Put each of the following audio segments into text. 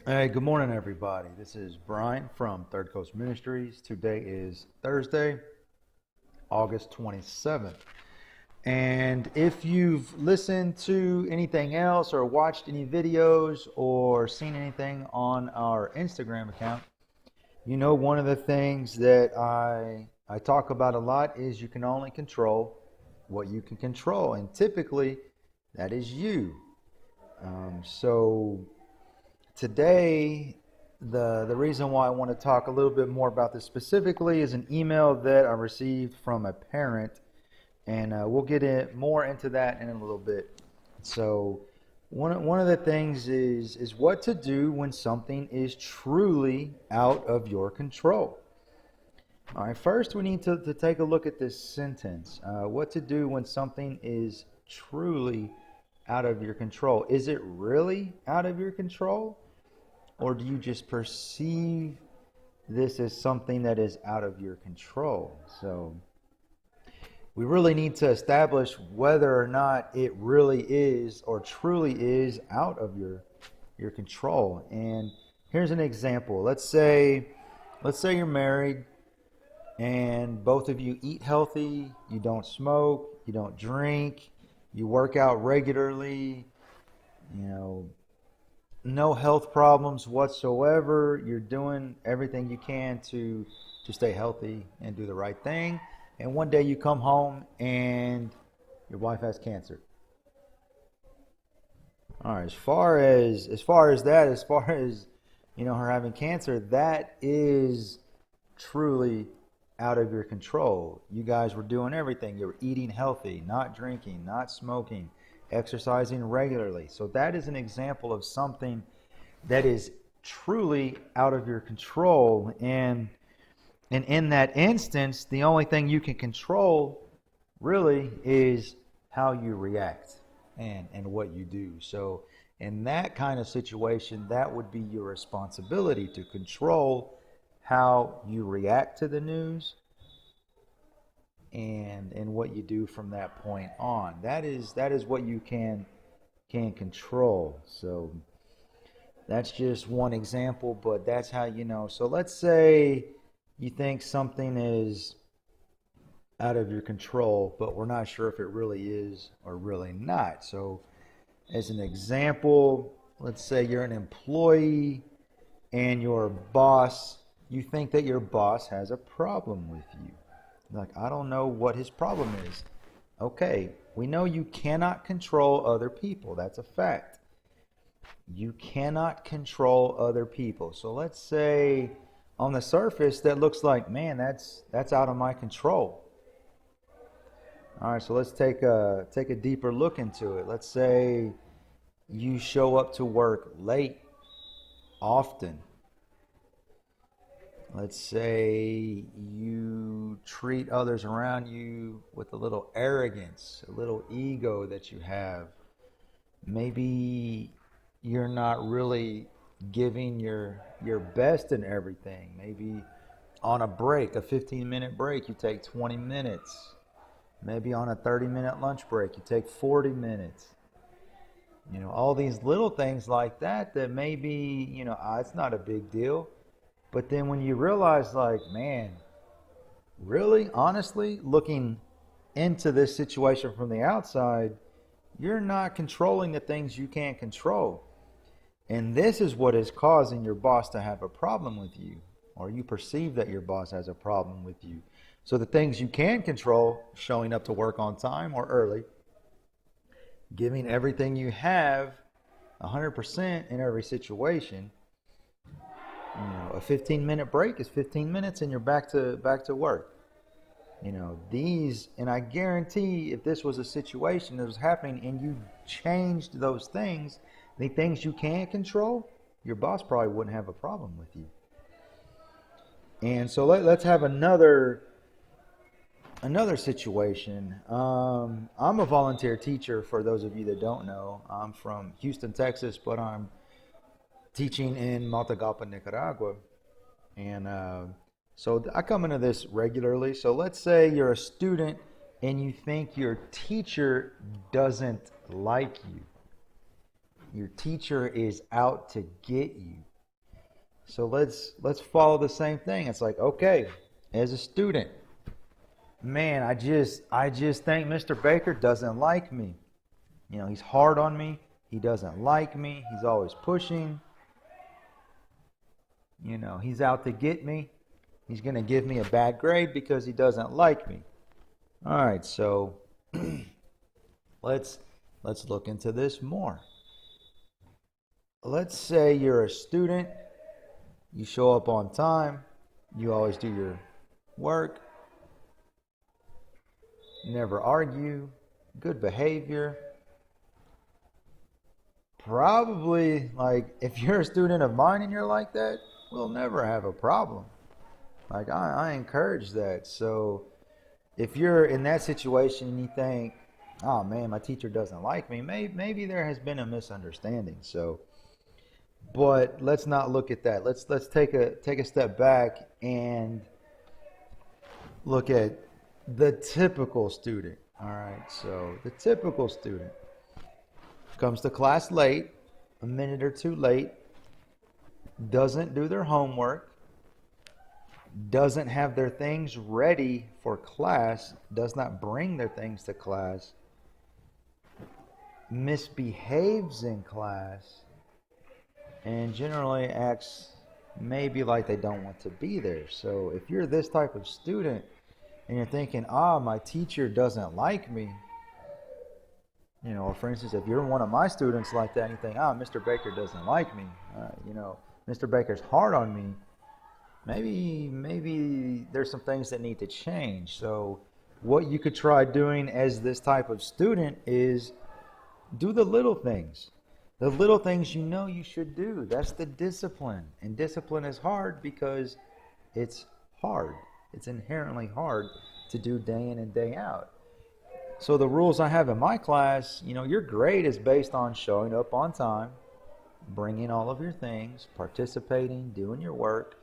Hey, good morning, everybody. This is Brian from Third Coast Ministries. Today is Thursday, August 27th. And if you've listened to anything else or watched any videos or seen anything on our Instagram account, you know one of the things that I talk about a lot is you can only control what you can control. And typically, that is you. So today, the reason why I want to talk a little bit more about this specifically is an email that I received from a parent, and we'll get more into that in a little bit. So, one of the things is what to do when something is truly out of your control. All right, first we need to take a look at this sentence. What to do when something is truly out of your control? Is it really out of your control? Or do you just perceive this as something that is out of your control? So we really need to establish whether or not it really is or truly is out of your control. And here's an example. Let's say you're married and both of you eat healthy, you don't smoke, you don't drink, you work out regularly, you know, no health problems whatsoever. You're doing everything you can to stay healthy and do the right thing. And one day you come home and your wife has cancer. All right, as far as her having cancer, that is truly out of your control. You guys were doing everything. You were eating healthy, not drinking, not smoking, exercising regularly. So that is an example of something that is truly out of your control. And in that instance, the only thing you can control really is how you react and what you do. So in that kind of situation, that would be your responsibility to control how you react to the news and what you do from that point on. That is what you can control. So that's just one example, but that's how you know. So let's say you think something is out of your control, but we're not sure if it really is or really not. So as an example, let's say you're an employee and your boss, you think that your boss has a problem with you. Like, I don't know what his problem is. Okay, we know you cannot control other people. That's a fact. You cannot control other people. So let's say on the surface that looks like, man, that's out of my control. All right, so let's take a deeper look into it. Let's say you show up to work late often. Let's say you treat others around you with a little arrogance, a little ego that you have. Maybe you're not really giving your best in everything. Maybe on a break, a 15-minute break, you take 20 minutes. Maybe on a 30-minute lunch break, you take 40 minutes. All these little things like that maybe, it's not a big deal. But then when you realize, like, man, really, honestly, looking into this situation from the outside, you're not controlling the things you can't control. And this is what is causing your boss to have a problem with you, or you perceive that your boss has a problem with you. So the things you can control, showing up to work on time or early, giving everything you have 100% in every situation. A 15-minute break is 15 minutes and you're back to work. These, and I guarantee if this was a situation that was happening and you changed those things, the things you can't control, your boss probably wouldn't have a problem with you. And so let's have another situation. I'm a volunteer teacher, for those of you that don't know. I'm from Houston, Texas, but I'm teaching in Matagalpa, Nicaragua. And so I come into this regularly. So let's say you're a student and you think your teacher doesn't like you. Your teacher is out to get you. So let's follow the same thing. It's like, okay, as a student, man, I just think Mr. Baker doesn't like me. He's hard on me. He doesn't like me. He's always pushing. He's out to get me. He's going to give me a bad grade because he doesn't like me. All right, so let's look into this more. Let's say you're a student, you show up on time, you always do your work, never argue, good behavior. Probably, like, if you're a student of mine and you're like that, we'll never have a problem. Like, I encourage that. So if you're in that situation and you think, oh man, my teacher doesn't like me, maybe there has been a misunderstanding. So, but let's not look at that. Let's take a step back and look at the typical student. All right, so the typical student comes to class late, a minute or two late, doesn't do their homework, doesn't have their things ready for class, does not bring their things to class, misbehaves in class, and generally acts maybe like they don't want to be there. So if you're this type of student and you're thinking, my teacher doesn't like me, or for instance, if you're one of my students like that and you think, Mr. Baker doesn't like me, Mr. Baker's hard on me, maybe there's some things that need to change. So what you could try doing as this type of student is do the little things. The little things you should do. That's the discipline. And discipline is hard because it's hard. It's inherently hard to do day in and day out. So the rules I have in my class, your grade is based on showing up on time, bringing all of your things, participating, doing your work.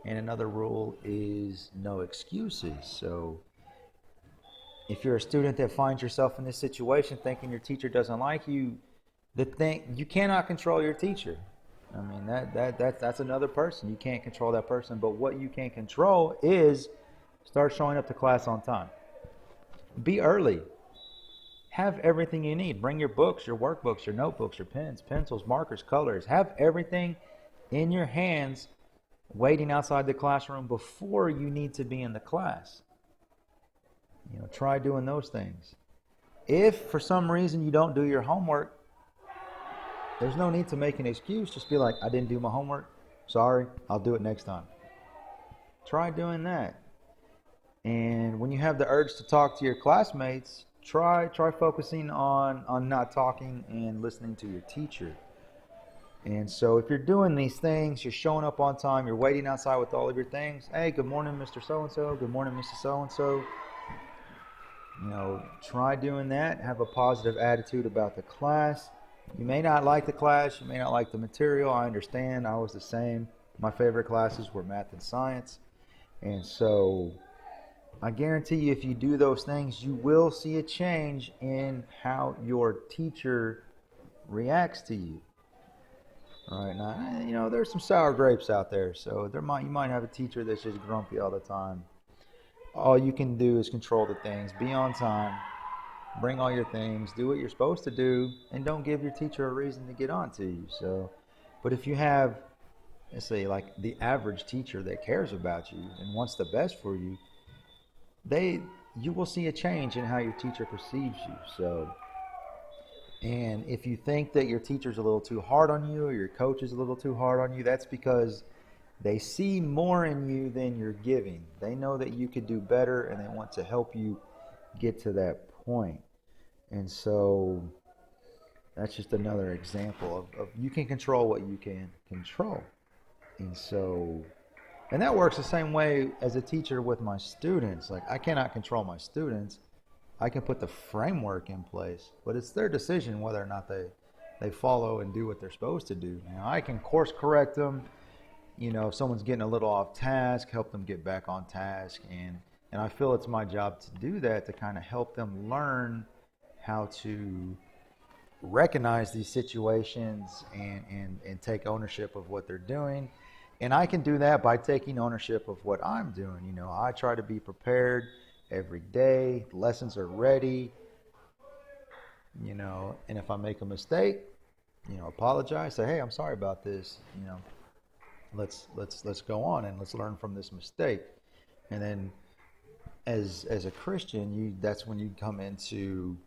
And another rule is no excuses. So if you're a student that finds yourself in this situation thinking your teacher doesn't like you, you cannot control your teacher. I mean, that's another person. You can't control that person. But what you can control is start showing up to class on time. Be early. Have everything you need. Bring your books, your workbooks, your notebooks, your pens, pencils, markers, colors. Have everything in your hands waiting outside the classroom before you need to be in the class. Try doing those things. If for some reason you don't do your homework, there's no need to make an excuse. Just be like, I didn't do my homework. Sorry, I'll do it next time. Try doing that. And when you have the urge to talk to your classmates, try focusing on not talking and listening to your teacher. And so if you're doing these things, you're showing up on time, you're waiting outside with all of your things. Hey, good morning, Mr. So-and-so. Good morning, Mrs. So-and-so. Try doing that. Have a positive attitude about the class. You may not like the class. You may not like the material. I understand. I was the same. My favorite classes were math and science. And so I guarantee you, if you do those things, you will see a change in how your teacher reacts to you. All right, now, there's some sour grapes out there, so you might have a teacher that's just grumpy all the time. All you can do is control the things, be on time, bring all your things, do what you're supposed to do, and don't give your teacher a reason to get on to you. So, but if you have, let's say, like the average teacher that cares about you and wants the best for you, you will see a change in how your teacher perceives you. So, and if you think that your teacher's a little too hard on you or your coach is a little too hard on you, that's because they see more in you than you're giving. They know that you could do better and they want to help you get to that point. And so that's just another example of you can control what you can control. And that works the same way as a teacher with my students. Like, I cannot control my students. I can put the framework in place, but it's their decision whether or not they follow and do what they're supposed to do. I can course correct them. If someone's getting a little off task, help them get back on task. And I feel it's my job to do that, to kind of help them learn how to recognize these situations and take ownership of what they're doing And I can do that by taking ownership of what I'm doing. I try to be prepared every day. Lessons are ready. And if I make a mistake, apologize. Say, hey, I'm sorry about this. Let's go on and let's learn from this mistake. And then, as a Christian, that's when you come into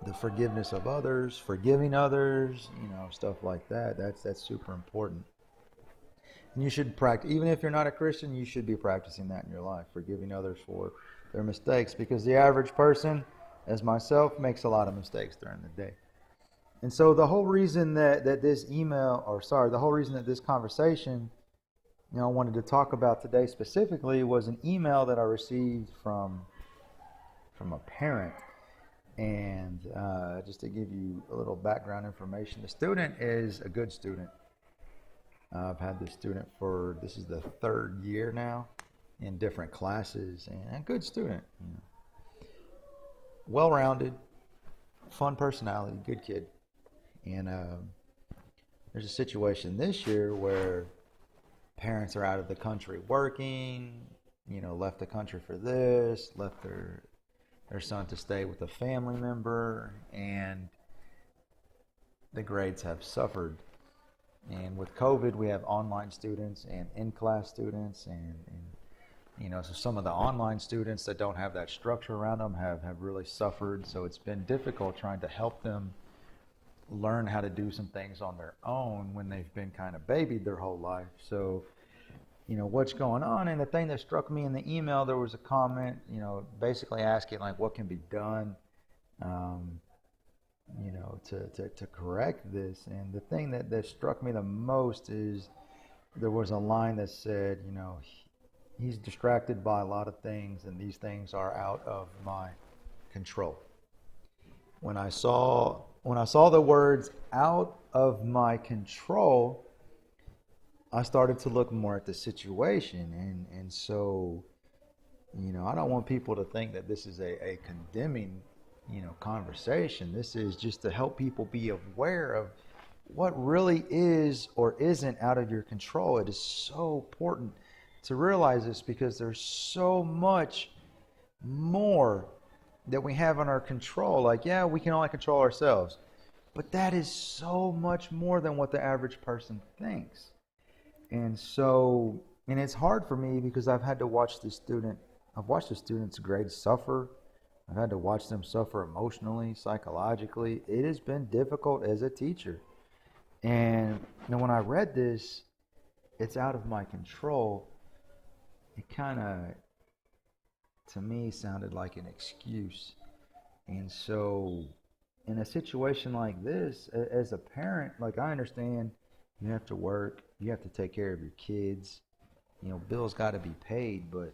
the forgiveness of others, forgiving others, stuff like that. That's super important. And you should practice, even if you're not a Christian, you should be practicing that in your life, forgiving others for their mistakes, because the average person, as myself, makes a lot of mistakes during the day. And so the whole reason that this the whole reason that this conversation, I wanted to talk about today specifically was an email that I received from a parent. And just to give you a little background information, the student is a good student. I've had this student this is the third year now in different classes, and a good student. Well-rounded, fun personality, good kid. And there's a situation this year where parents are out of the country working, left the country for this, left their son to stay with a family member, and the grades have suffered. And with COVID, we have online students and in-class students, and so some of the online students that don't have that structure around them have really suffered. So it's been difficult trying to help them learn how to do some things on their own when they've been kind of babied their whole life. So, what's going on? And the thing that struck me in the email, there was a comment, basically asking like what can be done, to correct this. And the thing that struck me the most is there was a line that said, he's distracted by a lot of things, and these things are out of my control. When I saw the words "out of my control," I started to look more at the situation, and so, I don't want people to think that this is a condemning, conversation. This is just to help people be aware of what really is or isn't out of your control. It is so important to realize this, because there's so much more that we have in our control. Like, yeah, we can only control ourselves, but that is so much more than what the average person thinks. And it's hard for me because I've had to watch the students' grades suffer. I've had to watch them suffer emotionally, psychologically. It has been difficult as a teacher. And when I read this, it's out of my control, it kind of, to me, sounded like an excuse. And so in a situation like this, as a parent, like, I understand you have to work, you have to take care of your kids, bills got to be paid, but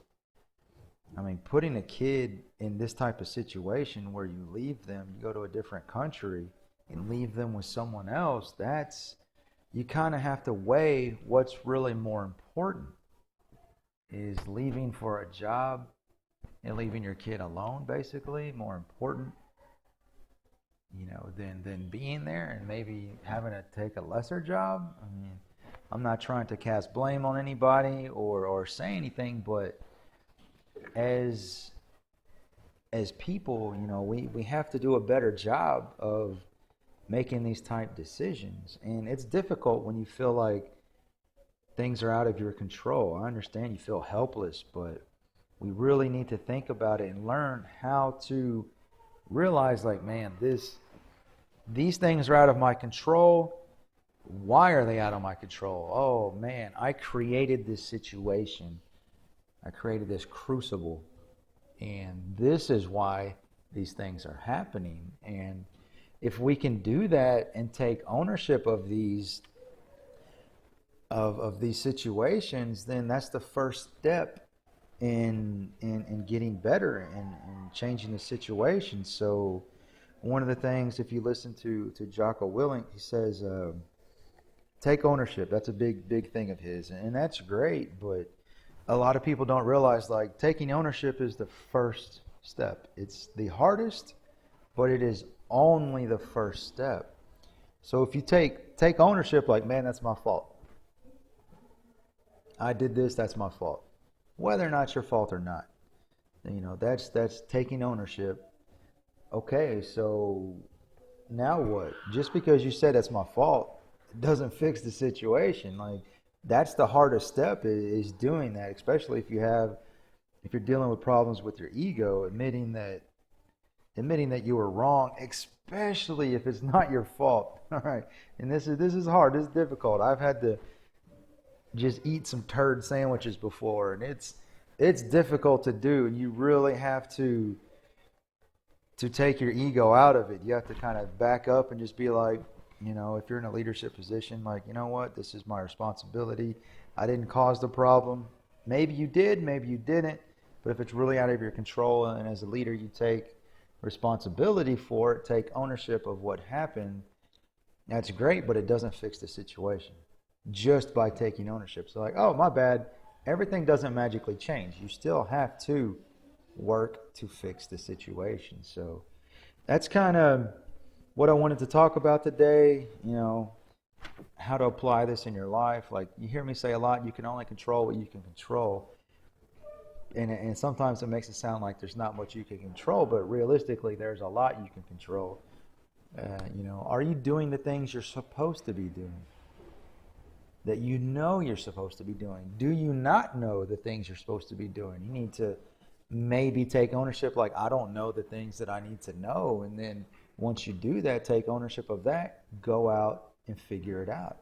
I mean, putting a kid in this type of situation where you leave them, you go to a different country and leave them with someone else, you kind of have to weigh what's really more important. Is leaving for a job and leaving your kid alone basically more important, than being there and maybe having to take a lesser job? I mean, I'm not trying to cast blame on anybody or say anything, but as people, we have to do a better job of making these type decisions. And it's difficult when you feel like things are out of your control. I understand you feel helpless, but we really need to think about it and learn how to realize, like, man, these things are out of my control. Why are they out of my control? Oh man, I created this situation. I created this crucible, and this is why these things are happening. And if we can do that and take ownership of these situations, then that's the first step in getting better and changing the situation. So one of the things, if you listen to Jocko Willink, he says, take ownership. That's a big thing of his, and that's great, but a lot of people don't realize, like, taking ownership is the first step. It's the hardest, but it is only the first step. So if you take ownership, like, man, that's my fault. I did this, that's my fault. Whether or not it's your fault or not. That's taking ownership. Okay, so now what? Just because you said that's my fault, it doesn't fix the situation. Like that's the hardest step is doing that, especially if you're dealing with problems with your ego, admitting that you were wrong, especially if it's not your fault. All right. And this is hard. This is difficult. I've had to just eat some turd sandwiches before, and it's difficult to do, and you really have to take your ego out of it. You have to kind of back up and just be like, if you're in a leadership position, like, you know what, this is my responsibility. I didn't cause the problem. Maybe you did, maybe you didn't. But if it's really out of your control, and as a leader you take responsibility for it, take ownership of what happened, that's great, but it doesn't fix the situation just by taking ownership. So like, oh, my bad. Everything doesn't magically change. You still have to work to fix the situation. So that's kind of what I wanted to talk about today, how to apply this in your life. Like you hear me say a lot, you can only control what you can control. And sometimes it makes it sound like there's not much you can control, but realistically, there's a lot you can control. Are you doing the things you're supposed to be doing? That you know you're supposed to be doing? Do you not know the things you're supposed to be doing? You need to maybe take ownership, like, I don't know the things that I need to know. And then once you do that, take ownership of that, go out and figure it out.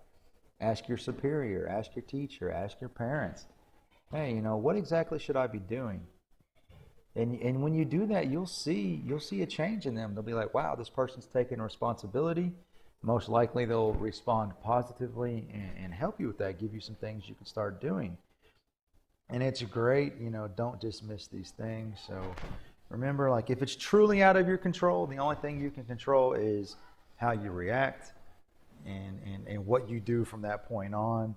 Ask your superior, ask your teacher, ask your parents. Hey, what exactly should I be doing? And when you do that, you'll see a change in them. They'll be like, wow, this person's taking responsibility. Most likely they'll respond positively and help you with that, give you some things you can start doing. And it's great, don't dismiss these things. So remember, like, if it's truly out of your control, the only thing you can control is how you react and what you do from that point on.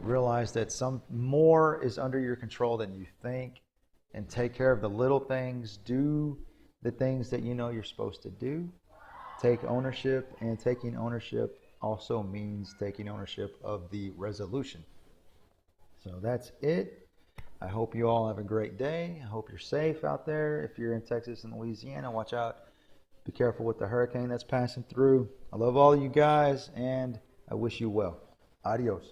Realize that some more is under your control than you think, and take care of the little things. Do the things that you know you're supposed to do. Take ownership, and taking ownership also means taking ownership of the resolution. So that's it. I hope you all have a great day. I hope you're safe out there. If you're in Texas and Louisiana, watch out. Be careful with the hurricane that's passing through. I love all of you guys, and I wish you well. Adios.